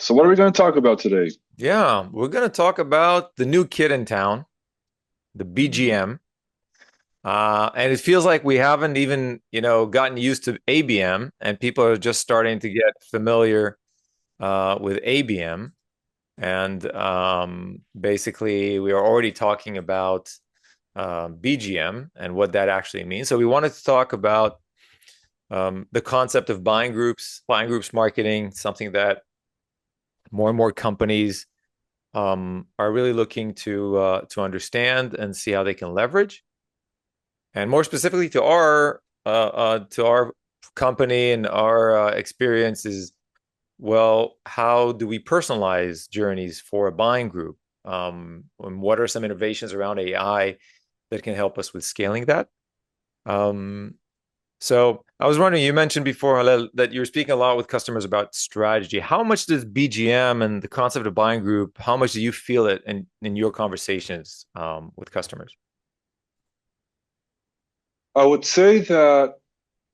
So what are we going to talk about today? Yeah, we're going to talk about the new kid in town, the Mhm. BGM. And it feels like we haven't even, gotten used to ABM, and people are just starting to get familiar with ABM. And basically, we are already talking about BGM and what that actually means. So we wanted to talk about the concept of buying groups marketing, something that more and more companies are really looking to understand and see how they can leverage, and more specifically to our company and our experiences. Well, how do we personalize journeys for a buying group? And what are some innovations around AI that can help us with scaling that? Um, so I was wondering, you mentioned before that you're speaking a lot with customers about strategy. How much does BGM and the concept of buying group, how much do you feel it in your conversations with customers? I would say that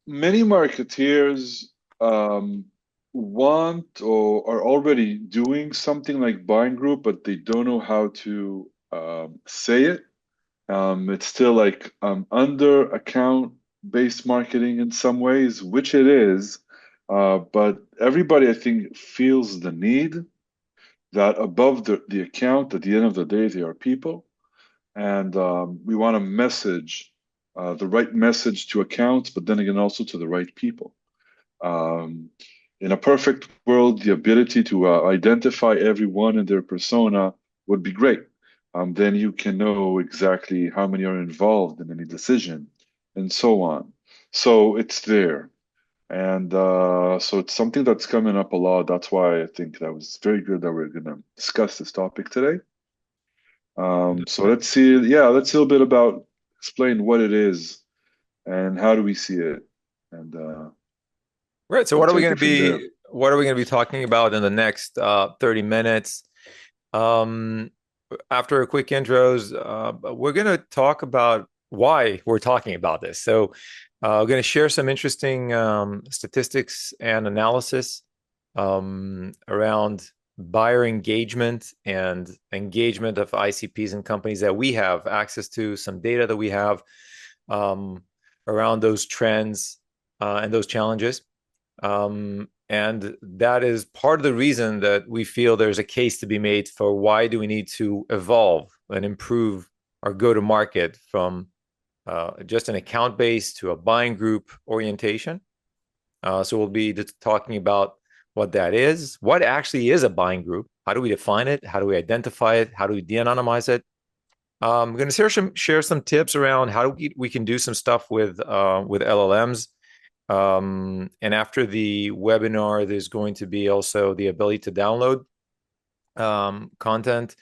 many marketeers um, want or are already doing something like buying group, but they don't know how to say it. It's still like under account based marketing in some ways, which it is. But everybody, I think, feels the need that above the account, at the end of the day, they are people. And we want to message the right message to accounts, but then again also to the right people. Um, in a perfect world, the ability to identify everyone and their persona would be great. Then you can know exactly how many are involved in any decision and so on. So it's there. And so it's something that's coming up a lot. That's why I think that was very good that we're going to discuss this topic today. So let's see, yeah, let's see a little bit about explain what it is and how do we see it, and Right. So we'll take it from there. what are we going to be talking about in the next 30 minutes? Um, After a quick intros, we're going to talk about why we're talking about this. So, we're going to share some interesting statistics and analysis around buyer engagement and engagement of ICPs and companies that we have access to, some data that we have um, around those trends and those challenges. And that is part of the reason that we feel there's a case to be made for why do we need to evolve and improve our go-to-market from just an account base to a buying group orientation. So we'll be talking about what that is, what actually is a buying group, how do we define it, how do we identify it, how do we de-anonymize it. I'm going to share some tips around how we can do some stuff with LLMs, and after the webinar, there's going to be also the ability to download content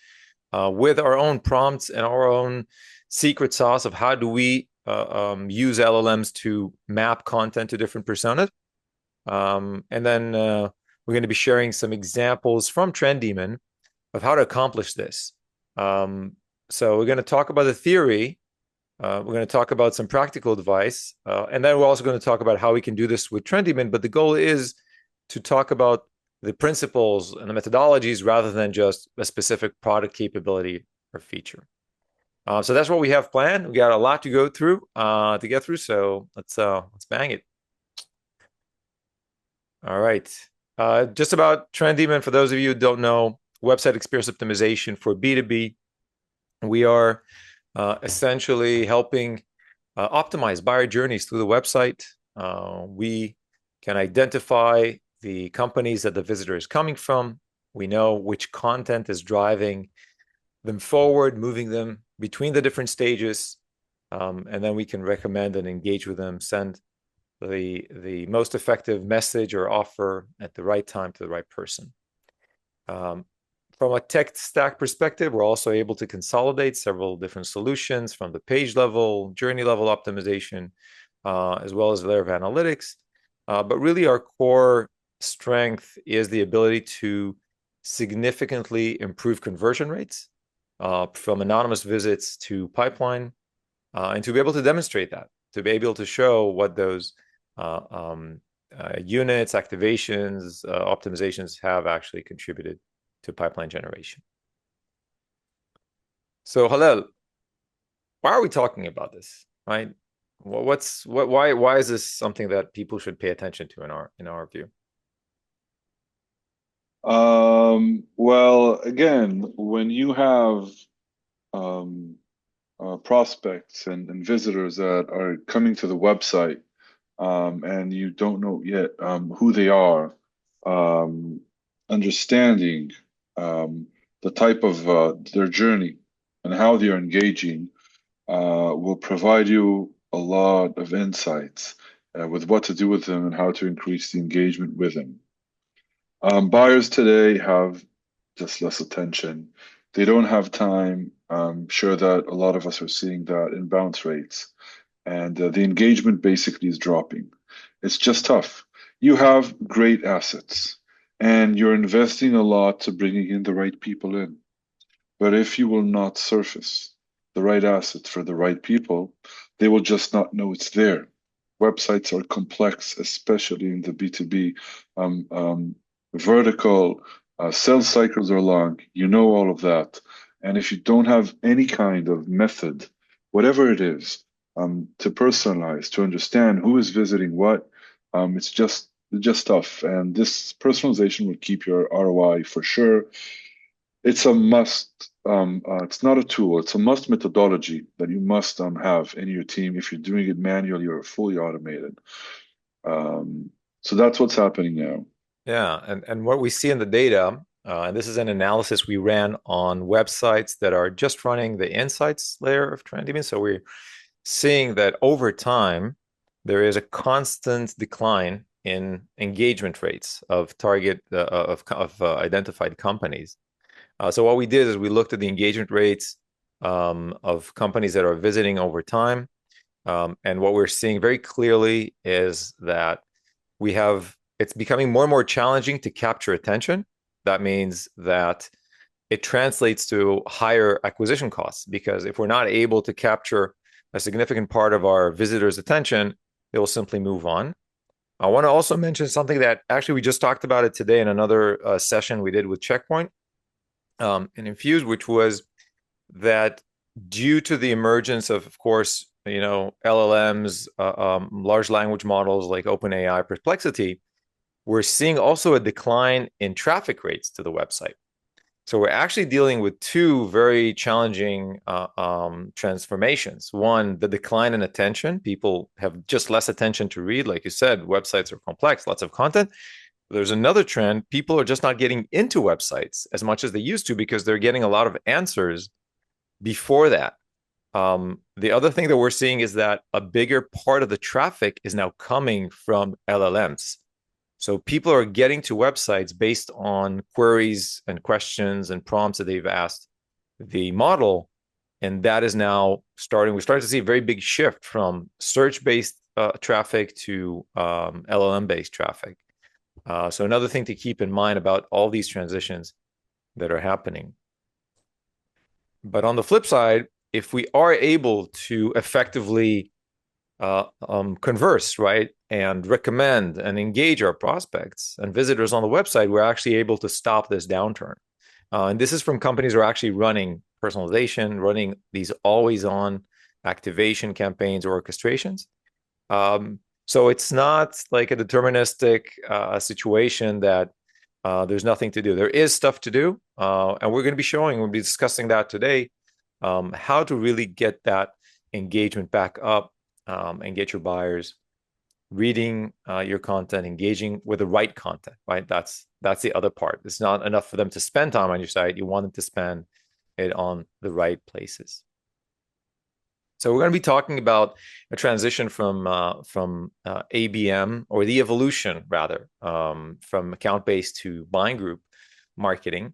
with our own prompts and our own secret sauce of how do we use LLMs to map content to different personas. And then we're going to be sharing some examples from Trend Demon of how to accomplish this. Um, so we're going to talk about the theory, we're going to talk about some practical advice, and then we're also going to talk about how we can do this with Trendyman. But the goal is to talk about the principles and the methodologies rather than just a specific product capability or feature. So that's what we have planned. We got a lot to go through to get through. So let's bang it. All right. Just about Trendyman. For those of you who don't know, website experience optimization for B2B. We are essentially helping optimize buyer journeys through the website. We can identify the companies that the visitor is coming from. We know which content is driving them forward, moving them between the different stages, and then we can recommend and engage with them, send the most effective message or offer at the right time to the right person. Um, from a tech stack perspective, we're also able to consolidate several different solutions from the page level, journey level optimization, as well as layer of analytics. But really, our core strength is the ability to significantly improve conversion rates from anonymous visits to pipeline, and to be able to demonstrate that, to be able to show what those uh, um, units, activations, optimizations have actually contributed to pipeline generation. So Halel, why are we talking about this, right? Why is this something that people should pay attention to in our view? Well, again, when you have um, prospects and visitors that are coming to the website, and you don't know yet who they are, um, understanding um, the type of their journey and how they are engaging will provide you a lot of insights with what to do with them and how to increase the engagement with them. Buyers today have just less attention. They don't have time. I'm sure that a lot of us are seeing that in bounce rates, and the engagement basically is dropping. It's just tough. You have great assets, and you're investing a lot to bringing in the right people in. But if you will not surface the right assets for the right people, they will just not know it's there. Websites are complex, especially in the B2B vertical. Sales cycles are long. You know all of that. And if you don't have any kind of method, whatever it is, to personalize, to understand who is visiting what, it's just tough. And this personalization will keep your ROI for sure. It's a must. It's not a tool. It's a must methodology that you must have in your team. If you're doing it manually or fully automated. Um, so that's what's happening now. Yeah, and what we see in the data, and this is an analysis we ran on websites that are just running the insights layer of TrendDB. So we're seeing that over time, there is a constant decline in engagement rates of target of identified companies. So what we did is we looked at the engagement rates of companies that are visiting over time, and what we're seeing very clearly is that we have it's becoming more and more challenging to capture attention. That means that it translates to higher acquisition costs because if we're not able to capture a significant part of our visitors' attention, they will simply move on. I want to also mention something that actually we just talked about it today in another session we did with Checkpoint and Infuse, which was that due to the emergence of course, LLMs, large language models like OpenAI, Perplexity, we're seeing also a decline in traffic rates to the website. So we're actually dealing with two very challenging transformations. One, the decline in attention. People have just less attention to read. Like you said, websites are complex, lots of content. There's another trend. People are just not getting into websites as much as they used to because they're getting a lot of answers before that. The other thing that we're seeing is that a bigger part of the traffic is now coming from LLMs. So people are getting to websites based on queries and questions and prompts that they've asked the model. And that is now we're starting to see a very big shift from search-based traffic to LLM-based traffic. So another thing to keep in mind about all these transitions that are happening. But on the flip side, if we are able to effectively converse, right, and recommend and engage our prospects and visitors on the website, we're actually able to stop this downturn. And this is from companies who are actually running personalization, running these always-on activation campaigns or orchestrations. So it's not like a deterministic situation that there's nothing to do. There is stuff to do, and we'll be discussing that today, how to really get that engagement back up and get your buyers reading your content, engaging with the right content, right? That's the other part. It's not enough for them to spend time on your site. You want them to spend it on the right places. So we're going to be talking about a transition from ABM, or the evolution rather, from account-based to buying group marketing.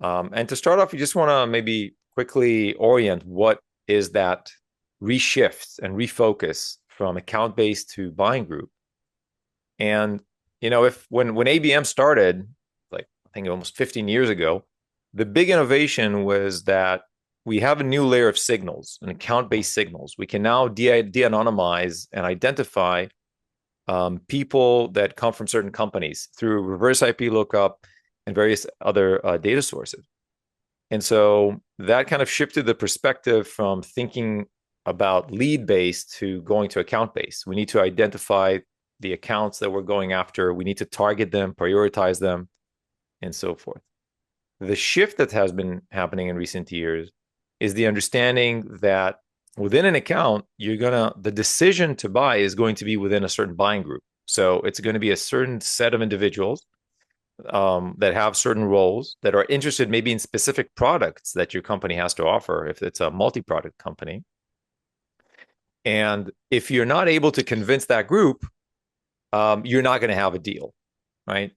And to start off, you just want to maybe quickly orient what is that reshift and refocus from account-based to buying group. And if when ABM started, like I think almost 15 years ago, the big innovation was that we have a new layer of signals, and account-based signals. We can now de-anonymize and identify people that come from certain companies through reverse IP lookup and various other data sources. And so that kind of shifted the perspective from thinking about lead based to going to account based. We need to identify the accounts that we're going after. We need to target them, prioritize them, and so forth. The shift that has been happening in recent years is the understanding that within an account, the decision to buy is going to be within a certain buying group. So it's going to be a certain set of individuals that have certain roles that are interested maybe in specific products that your company has to offer if it's a multi-product company. And if you're not able to convince that group, you're not going to have a deal, right?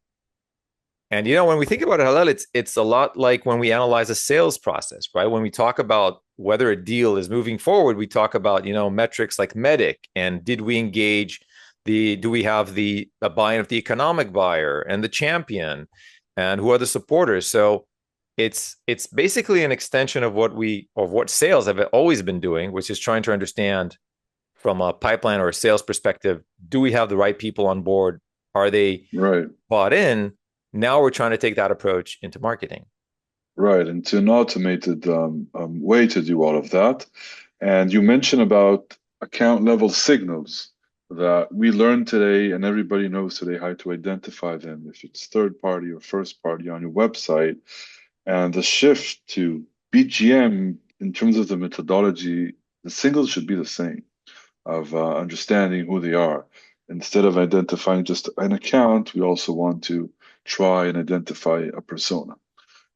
And when we think about it, Hillel, it's a lot like when we analyze a sales process, right? When we talk about whether a deal is moving forward, we talk about metrics like MEDDIC and did we engage do we have the buy-in of the economic buyer and the champion, and who are the supporters? So it's basically an extension of what sales have always been doing, which is trying to understand from a pipeline or a sales perspective, do we have the right people on board? Are they Right. bought in? Now we're trying to take that approach into marketing. Right. And to an automated way to do all of that. And you mentioned about account level signals that we learned today, and everybody knows today how to identify them, if it's third party or first party on your website. And the shift to BGM in terms of the methodology, the signals should be the same of understanding who they are. Instead of identifying just an account, we also want to try and identify a persona.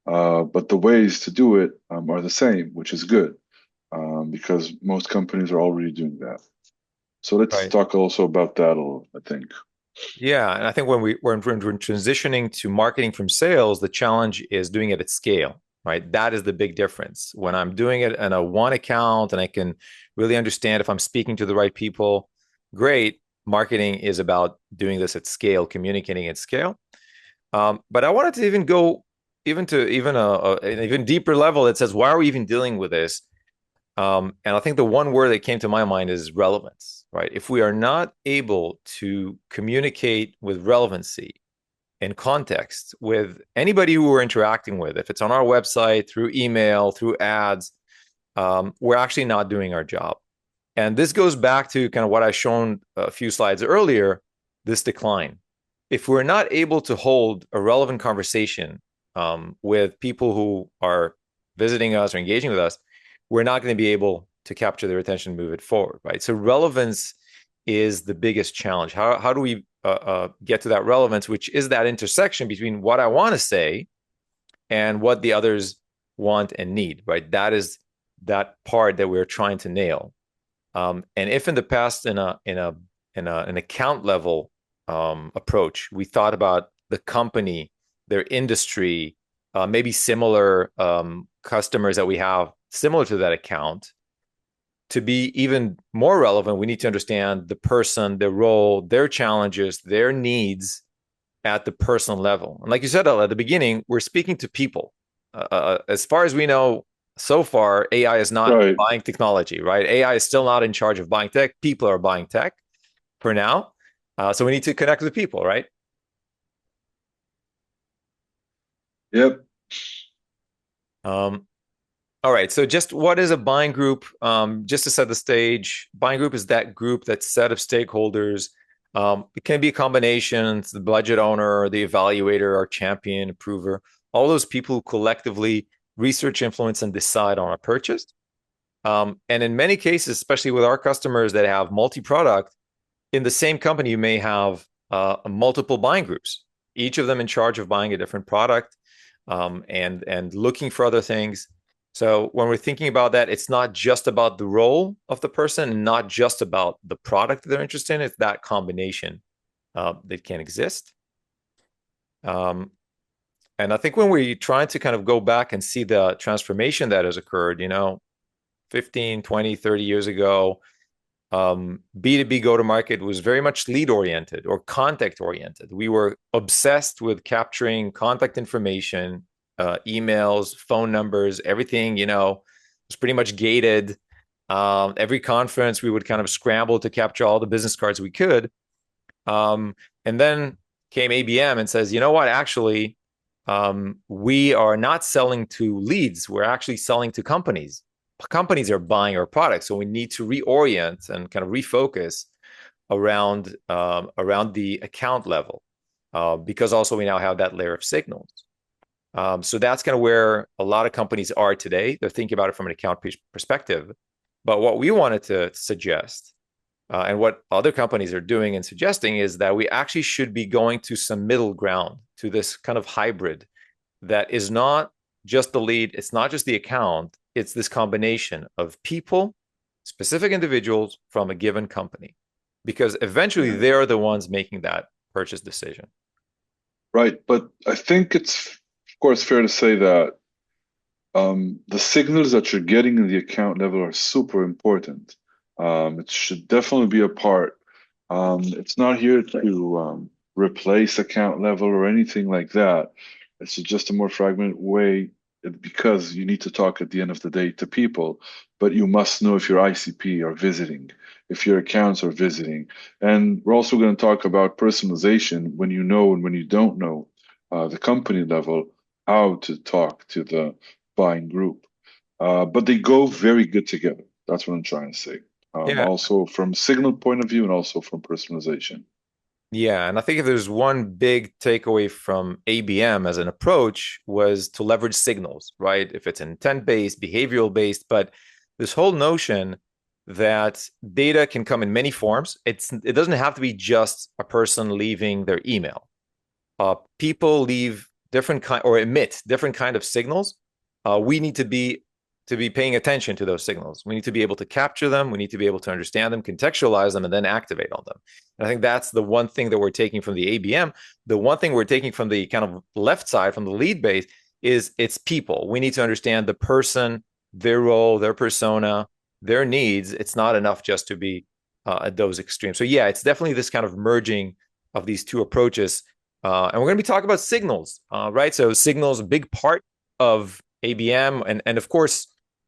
But the ways to do it are the same, which is good because most companies are already doing that. So let's Right. talk also about that a little, I think. Yeah, and I think when we're transitioning to marketing from sales, the challenge is doing it at scale, right? That is the big difference. When I'm doing it in a one account and I can really understand if I'm speaking to the right people, great. Marketing is about doing this at scale, communicating at scale. But I wanted to even go an even deeper level that says, why are we even dealing with this? And I think the one word that came to my mind is relevance, right? If we are not able to communicate with relevancy and context with anybody who we're interacting with, if it's on our website, through email, through ads, we're actually not doing our job. And this goes back to kind of what I shown a few slides earlier, this decline. If we're not able to hold a relevant conversation with people who are visiting us or engaging with us, we're not going to be able to capture their attention and move it forward, right? So relevance is the biggest challenge. How do we get to that relevance, which is that intersection between what I want to say and what the others want and need, right? That is that part that we're trying to nail. And if in the past, an account level approach, we thought about the company, their industry, maybe similar customers that we have similar to that account. To be even more relevant, we need to understand the person, their role, their challenges, their needs at the personal level. And like you said at the beginning, we're speaking to people. As far as we know, so far, AI is not Right. buying technology, right? AI is still not in charge of buying tech. People are buying tech for now. So we need to connect with people, right? Yep. Um, all right. So just what is a buying group? Just to set the stage, buying group is that group, that set of stakeholders. It can be a combination, it's the budget owner, the evaluator, our champion, approver, all those people who collectively research, influence, and decide on a purchase. And in many cases, especially with our customers that have multi-product, in the same company, you may have multiple buying groups, each of them in charge of buying a different product and looking for other things. So when we're thinking about that, it's not just about the role of the person and not just about the product that they're interested in. It's that combination that can exist. Um, and I think when we try to kind of go back and see the transformation that has occurred, 15, 20, 30 years ago, B2B go to market was very much lead oriented or contact oriented. We were obsessed with capturing contact information, emails, phone numbers, everything, was pretty much gated. Every conference, we would kind of scramble to capture all the business cards we could. And then came ABM and says, you know what, actually, we are not selling to leads. We're actually selling to companies. Companies are buying our products. So we need to reorient and kind of refocus around the account level, because also we now have that layer of signals. So that's kind of where a lot of companies are today. They're thinking about it from an account perspective. But what we wanted to suggest, and what other companies are doing and suggesting, is that we actually should be going to some middle ground, to this kind of hybrid that is not just the lead, it's not just the account, it's this combination of people, specific individuals from a given company, because eventually Yeah. they're the ones making that purchase decision. Right. But I think it's, of course, fair to say that the signals that you're getting in the account level are super important. It should definitely be a part. It's not here to replace account level or anything like that. It's just a more fragmented way because you need to talk at the end of the day to people, but you must know if your ICP are visiting, if your accounts are visiting. And we're also going to talk about personalization when you know and when you don't know the company level, how to talk to the buying group. But they go very good together. That's what I'm trying to say. Yeah, Also from signal point of view and also from personalization. yeah, and I think if there's one big takeaway from ABM as an approach, was to leverage signals, right? If it's intent-based, behavioral-based, but this whole notion that data can come in many forms. It doesn't have to be just a person leaving their email. People leave different kind or emit different kind of signals. We need to be paying attention to those signals. We need to be able to capture them. We need to be able to understand them, contextualize them, and then activate on them. And I think that's the one thing that we're taking from the ABM. The one thing we're taking from the kind of left side, from the lead base, is it's people. We need to understand the person, their role, their persona, their needs. It's not enough just to be at those extremes. So yeah, it's definitely this kind of merging of these two approaches. And we're going to be talking about signals, right? So signals, a big part of ABM, and of course,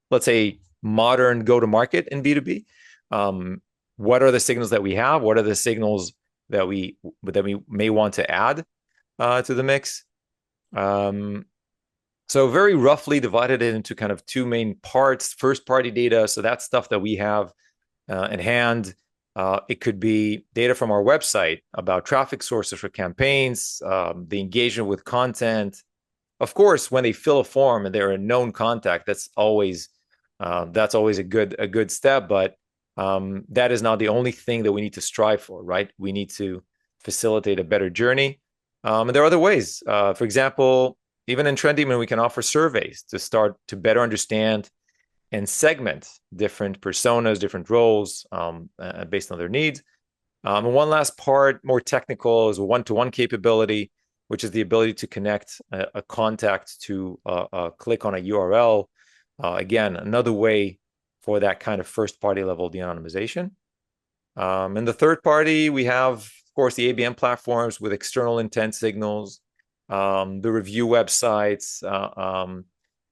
let's say modern go-to-market in B2B. What are the signals that we have? What are the signals that we may want to add to the mix? So very roughly divided it into kind of two main parts. First-party data, so that's stuff that we have in hand. It could be data from our website about traffic sources for campaigns, the engagement with content. Of course, when they fill a form and they're a known contact, that's always a good step. But that is not the only thing that we need to strive for, right? We need to facilitate a better journey. And there are other ways. For example, even in Trendyman, we can offer surveys to start to better understand and segment different personas, different roles based on their needs. And one last part, more technical, is a one-to-one capability, which is the ability to connect a contact to click on a URL. Again, another way for that kind of first-party level de-anonymization. And the third party, we have, of course, the ABM platforms with external intent signals, the review websites,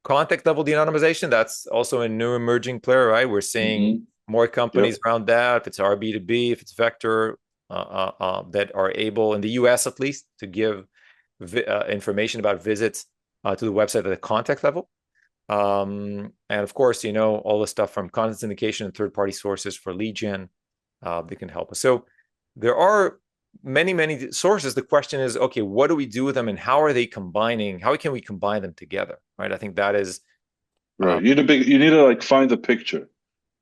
contact level de-anonymization. That's also a new emerging player, right? We're seeing Hmm. more Yep. companies around that. If it's RB2B, if it's Vector, that are able, in the US at least, to give information about visits to the website at the contact level. And of course, all the stuff from content syndication and third-party sources for lead gen, they can help us. So there are many sources. The question is, okay, what do we do with them, and how are they combining? How can we combine them together, right? I think that is, Right. You need to like find the picture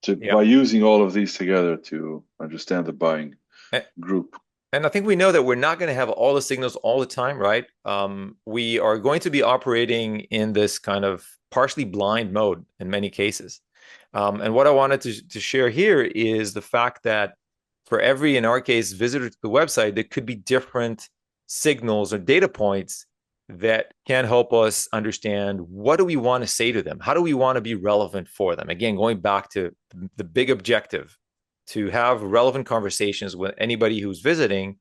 to yeah. by using all of these together to understand the buying group. And I think we know that we're not going to have all the signals all the time, right? We are going to be operating in this kind of partially blind mode in many cases. And what I wanted to share here is the fact that for every, in our case, visitor to the website, there could be different signals or data points that can help us understand what do we want to say to them? How do we want to be relevant for them? Again, going back to the big objective, to have relevant conversations with anybody who's visiting,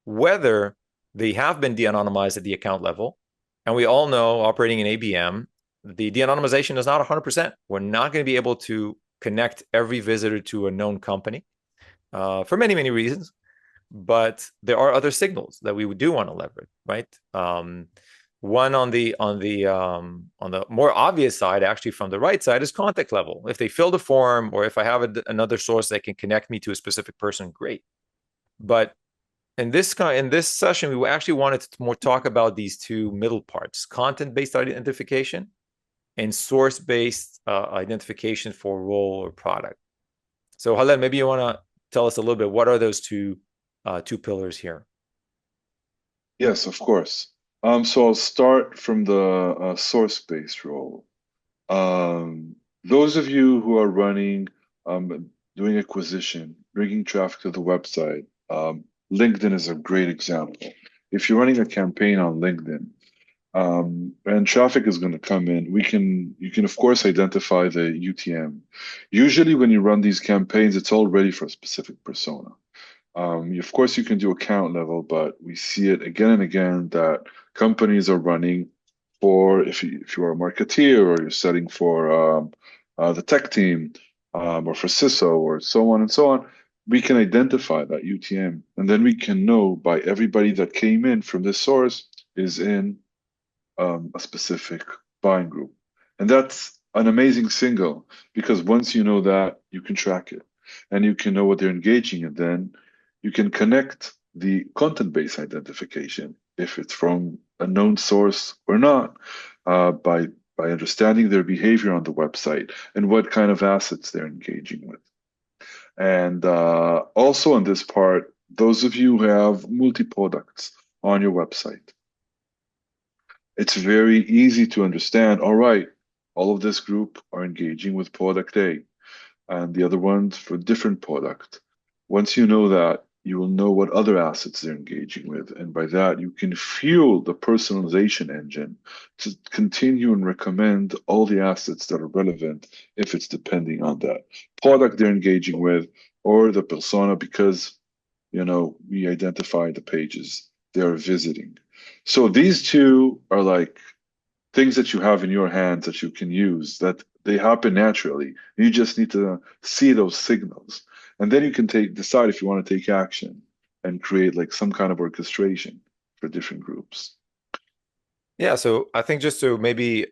whether they have been de-anonymized at the account level. And we all know, operating in ABM, the de-anonymization is not 100%. We're not going to be able to connect every visitor to a known company for many reasons. but there are other signals that we do want to leverage, right? One on the more obvious side, actually from the right side, is contact level. If they fill the form, or if I have another source that can connect me to a specific person, great. But in this session, we actually wanted to more talk about these two middle parts: content-based identification and source-based identification for role or product. So, Haled, maybe you want to tell us a little bit, what are those two pillars here? Yes, of course. So I'll start from the source-based role. Those of you who are running, doing acquisition, bringing traffic to the website, LinkedIn is a great example. If you're running a campaign on LinkedIn, and traffic is going to come in, you can of course identify the UTM. Usually, when you run these campaigns, it's all ready for a specific persona. Of course, you can do account level, but we see it again and again that companies are running for, if you are a marketeer or you're setting for the tech team, or for CISO or so on and so on, we can identify that UTM, and then we can know by everybody that came in from this source is in a specific buying group. And that's an amazing signal, because once you know that, you can track it and you can know what they're engaging in. Then you can connect the content-based identification, if it's from a known source or not, by understanding their behavior on the website and what kind of assets they're engaging with. And also on this part, those of you who have multi-products on your website, it's very easy to understand, all right, all of this group are engaging with product A and the other ones for different product. Once you know that, you will know what other assets they're engaging with. And by that, you can fuel the personalization engine to continue and recommend all the assets that are relevant if it's depending on that product they're engaging with or the persona, because, we identify the pages they're visiting. So these two are like things that you have in your hands that you can use, that they happen naturally. You just need to see those signals. And then you can decide if you want to take action and create like some kind of orchestration for different groups. Yeah, so I think just to maybe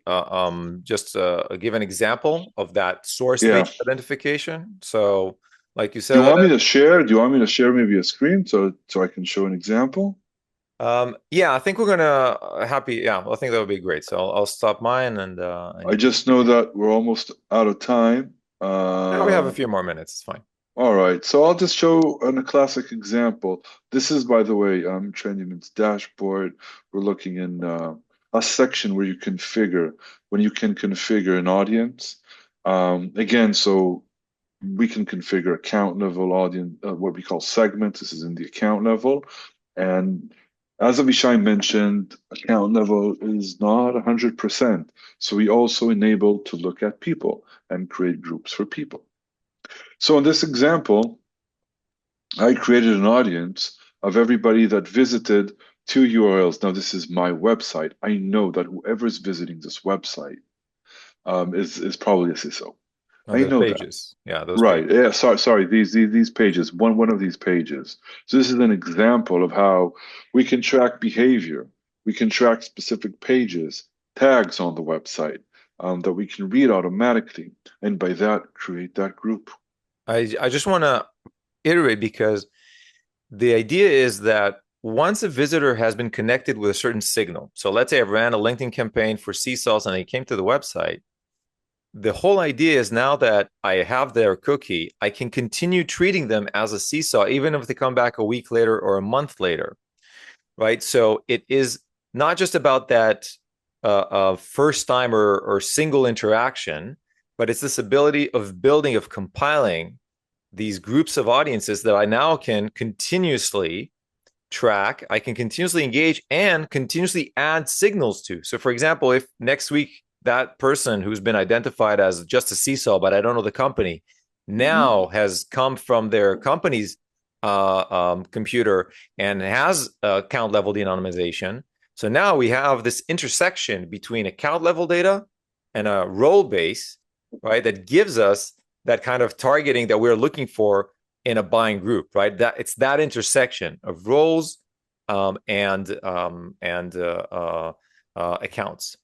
just give an example of that Yeah. source-based identification. So, like you Do you said, want me to share? Do you want me to share maybe a screen so I can show an example? yeah, I think we're gonna happy. Yeah, I think that would be great. So I'll stop mine and I you can. just know that we're almost out of time. Yeah, we have a few more minutes. It's fine. All right, so I'll just show a classic example. This is, by the way, Trendyman's dashboard. We're looking in a section where you configure, when you can configure an audience. Again, so we can configure account level audience, what we call segments. This is in the account level. And as Avishai mentioned, account level is not 100%. So we also enable to look at people and create groups for people. So in this example, I created an audience of everybody that visited two URLs. Now, this is my website. I know that whoever is visiting this website is probably a CISO. On I those know that. pages, yeah, those Right. pages. Yeah. Sorry. These pages. One of these pages. So this is an example of how we can track behavior. We can track specific pages, tags on the website, that we can read automatically, and by that create that group. I just want to iterate because the idea is that once a visitor has been connected with a certain signal, so let's say I ran a LinkedIn campaign for CSALs and they came to the website, the whole idea is now that I have their cookie, I can continue treating them as a seesaw, even if they come back a week later or a month later, right? So it is not just about that first time or single interaction, but it's this ability of building, of compiling these groups of audiences that I now can continuously track, I can continuously engage and continuously add signals to. So, for example, if next week that person who's been identified as just a CISO, but I don't know the company, Mhm. now has come from their company's computer and has account level de-anonymization. So now we have this intersection between account level data and a role base, right? That gives us that kind of targeting that we're looking for in a buying group, right? That it's that intersection of roles and accounts.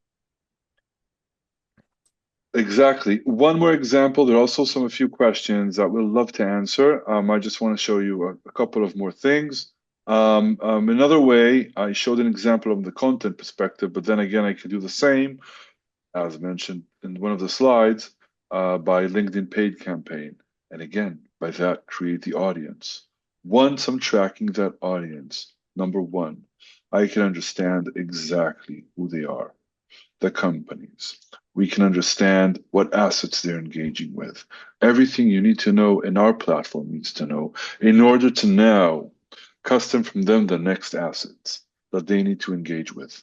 Exactly. One more example. There are also a few questions that we'll love to answer. I just want to show you a couple of more things. Another way, I showed an example of the content perspective, but then again, I could do the same, as mentioned in one of the slides, by LinkedIn paid campaign. And again, by that, create the audience. Once I'm tracking that audience, number one, I can understand exactly who they are, the companies. We can understand what assets they're engaging with. Everything you need to know in our platform needs to know in order to now custom from them the next assets that they need to engage with.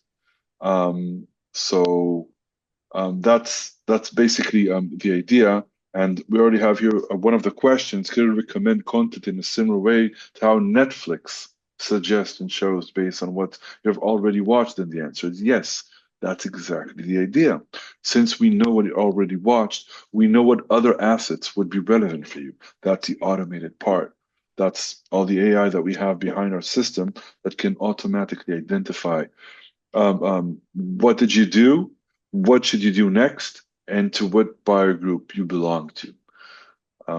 So that's basically the idea. And we already have here one of the questions: can you recommend content in a similar way to how Netflix suggests and shows based on what you've already watched? And the answer is yes. That's exactly the idea. Since we know what you already watched, we know what other assets would be relevant for you. That's the automated part. That's all the AI that we have behind our system that can automatically identify what did you do? What should you do next? And to what buyer group you belong to.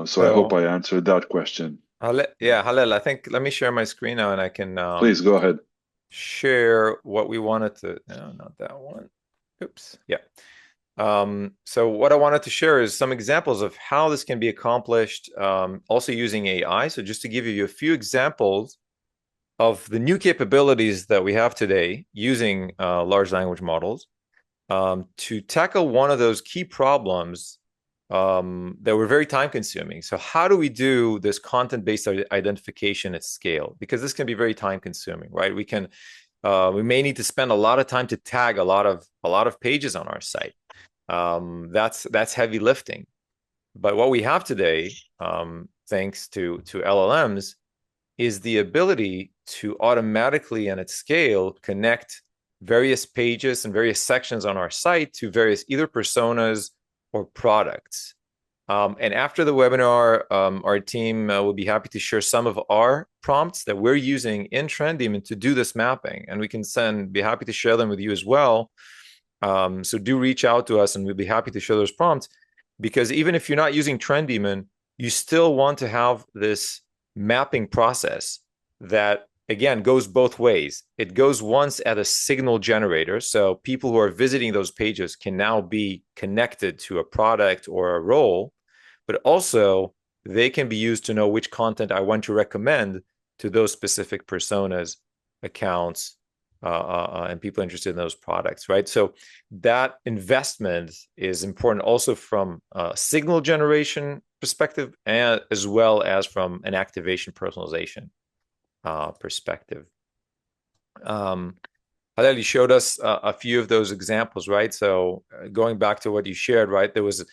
So I hope So I answered that question. Yeah, Halil, I think let me share my screen now and I can Please go ahead. share what we wanted to, no, not that one. Oops. Yeah. So what I wanted to share is some examples of how this can be accomplished, also using AI. So just to give you a few examples of the new capabilities that we have today using large language models to tackle one of those key problems that were very time consuming. So how do we do this content-based identification at scale? Because this can be very time consuming, right? We may need to spend a lot of time to tag a lot of pages on our site. That's heavy lifting. But what we have today, thanks to LLMs, is the ability to automatically and at scale connect various pages and various sections on our site to various either personas or products. And after the webinar, our team will be happy to share some of our prompts that we're using in Trendyman to do this mapping. And we can be happy to share them with you as well. So do reach out to us and we'll be happy to share those prompts because even if you're not using Trendyman, you still want to have this mapping process that again goes both ways. It goes once at a signal generator, so people who are visiting those pages can now be connected to a product or a role, but also they can be used to know which content I want to recommend to those specific personas, accounts, and people interested in those products, right? So that investment is important also from a signal generation perspective and as well as from an activation personalization perspective. Halil, you showed us a few of those examples, right? So going back to what you shared, right? There was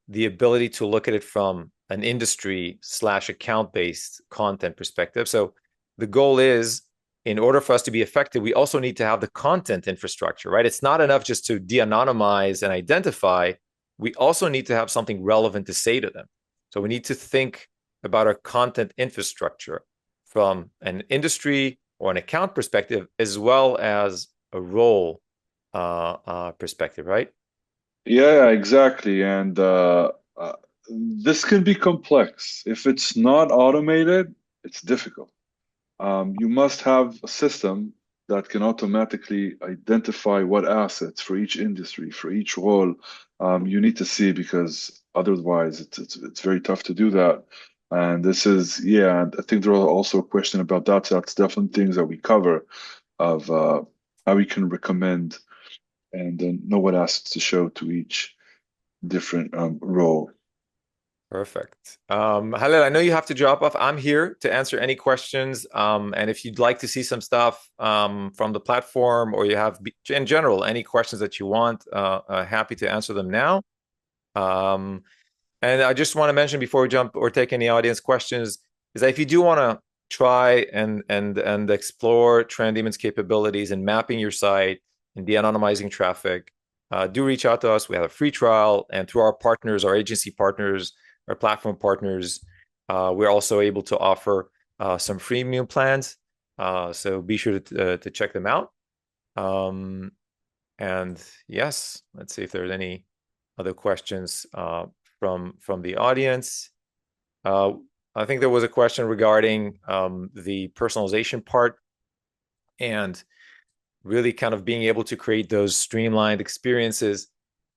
the ability to look at it from an industry/account-based content perspective. So the goal is, in order for us to be effective, we also need to have the content infrastructure, right? It's not enough just to de-anonymize and identify. We also need to have something relevant to say to them. So we need to think about our content infrastructure from an industry or an account perspective, as well as a role perspective, right? Yeah, exactly. And this can be complex. If it's not automated, it's difficult. You must have a system that can automatically identify what assets for each industry, for each role, you need to see because otherwise it's very tough to do that. And this is, yeah, and I think there are also a question about that. So that's definitely things that we cover of how we can recommend and then know what assets to show to each different role. Perfect. Halil, I know you have to drop off. I'm here to answer any questions. And if you'd like to see some stuff from the platform or you have, in general, any questions that you want, happy to answer them now. Um, and I just want to mention before we jump or take any audience questions, is that if you do want to try and explore Trendyman's capabilities in mapping your site and de-anonymizing traffic, do reach out to us. We have a free trial, and through our partners, our agency partners, our platform partners, We're also able to offer some freemium plans. So be sure to check them out. Um, and yes, let's see if there's any other questions from the audience. Uh, I think there was a question regarding the personalization part and really kind of being able to create those streamlined experiences.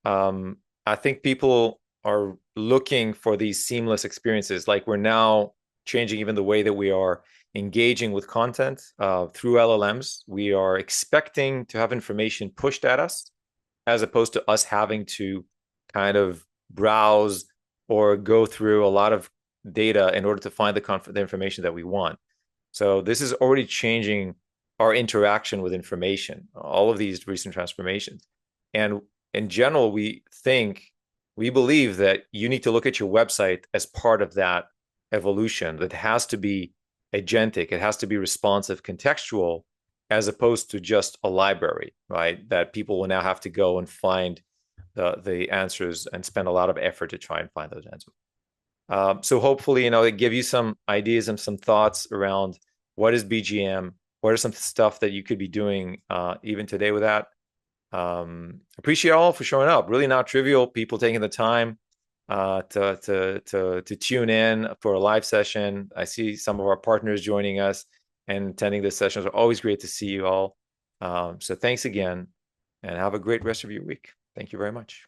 Um, I think people are looking for these seamless experiences. Like we're now changing even the way that we are engaging with content through LLMs. We are expecting to have information pushed at us as opposed to us having to kind of browse or go through a lot of data in order to find the information that we want. So this is already changing our interaction with information, all of these recent transformations. And in general, we believe that you need to look at your website as part of that evolution. That has to be agentic, it has to be responsive, contextual, as opposed to just a library, right? That people will now have to go and find the answers and spend a lot of effort to try and find those answers. So hopefully, it give you some ideas and some thoughts around what is BGM, what are some stuff that you could be doing even today with that. Appreciate all for showing up. Really not trivial. People taking the time to tune in for a live session. I see some of our partners joining us and attending this session. It's always great to see you all. So thanks again, and have a great rest of your week. Thank you very much.